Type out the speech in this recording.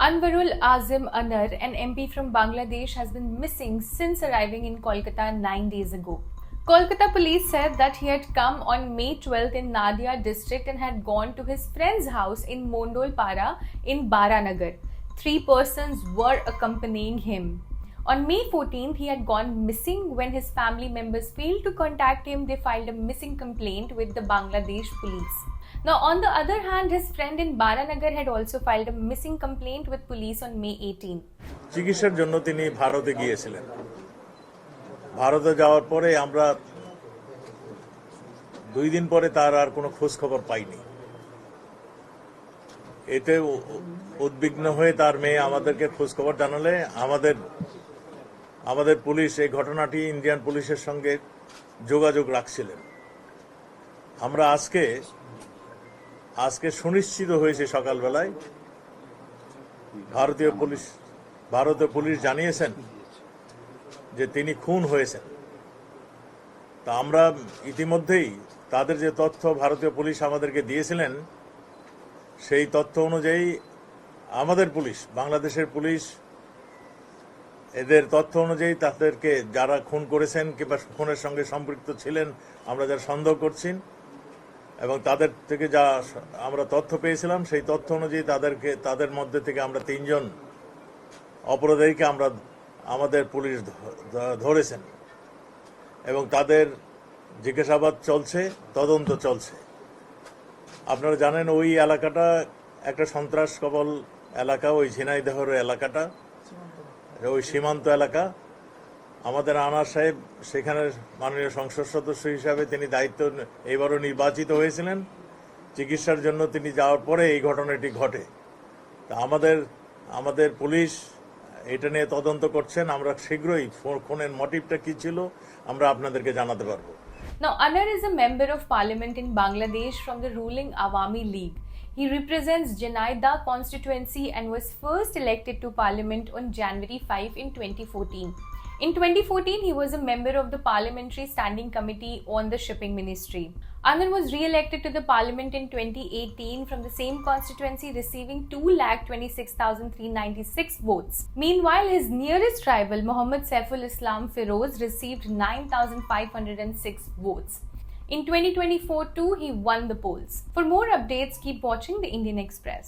Anwarul Azim Anar, an MP from Bangladesh, has been missing since arriving in Kolkata 9 days ago. Kolkata police said that he had come on May 12th in Nadia district and had gone to his friend's house in Mondolpara in Baranagar. 3 persons were accompanying him. On May 14th, he had gone missing. When his family members failed to contact him, they filed a missing complaint with the Bangladesh police. Now, on the other hand, his friend in Baranagar had also filed a missing complaint with police on May 18th. চিকিৎসার জন্য তিনি ভারতে গিয়েছিলেন। ভারতে যাওয়ার পরে আমরা 2 দিন পরে তার আর কোনো খোঁজ খবর পাইনি। এতে উদ্বিগ্ন হয়ে তার মেয়ে আমাদেরকে খোঁজ খবর জানালে আমাদের পুলিশ এই ঘটনাটি ইন্ডিয়ান পুলিশের সঙ্গে যোগাযোগ রাখছিলেন। আমরা আজকে সুনিশ্চিত হয়েছে সকালবেলায় ভারতীয় পুলিশ জানিয়েছেন যে তিনি খুন হয়েছেন। তা আমরা ইতিমধ্যেই তাদের যে তথ্য ভারতীয় পুলিশ আমাদেরকে দিয়েছিলেন সেই তথ্য অনুযায়ী আমাদের পুলিশ, বাংলাদেশের পুলিশ, এদের তথ্য অনুযায়ী তাদেরকে যারা খুন করেছেন কিংবা খুনের সঙ্গে সম্পৃক্ত ছিলেন আমরা যারা সন্দেহ করছি এবং তাদের থেকে যা আমরা তথ্য পেয়েছিলাম সেই তথ্য অনুযায়ী তাদের মধ্যে থেকে আমরা 3 জন অপরাধীকে আমাদের পুলিশ ধরেছেন এবং তাদের জিজ্ঞাসাবাদ চলছে, তদন্ত চলছে। আপনারা জানেন ওই এলাকাটা একটা সন্ত্রাস কবল এলাকা, ওই ঝিনাইদহের এলাকাটা ওই সীমান্ত এলাকা। আমাদের আনার সাহেব সেখানে মাননীয় সংসদ সদস্য হিসাবে তিনি দায়িত্ব এবারও নির্বাচিত হয়েছিলেন। চিকিৎসার জন্য তিনি যাওয়ার পরে এই ঘটনাটি ঘটে। তা আমাদের পুলিশ এটা নিয়ে তদন্ত করছেন। আমরা শীঘ্রই খুনের মোটিভটা কি ছিল আমরা আপনাদেরকে জানাতে পারবো। Now, Anar is a member of parliament in Bangladesh from the ruling Awami League. He represents Janaida constituency and was first elected to parliament on January 5 in 2014. In 2014, he was a member of the Parliamentary Standing Committee on the Shipping Ministry. Anar was re-elected to the parliament in 2018 from the same constituency, receiving 2,26,396 votes. Meanwhile, his nearest rival, Mohammad Saiful Islam Feroz, received 9,506 votes. In 2024 too, he won the polls. For more updates, keep watching the Indian Express.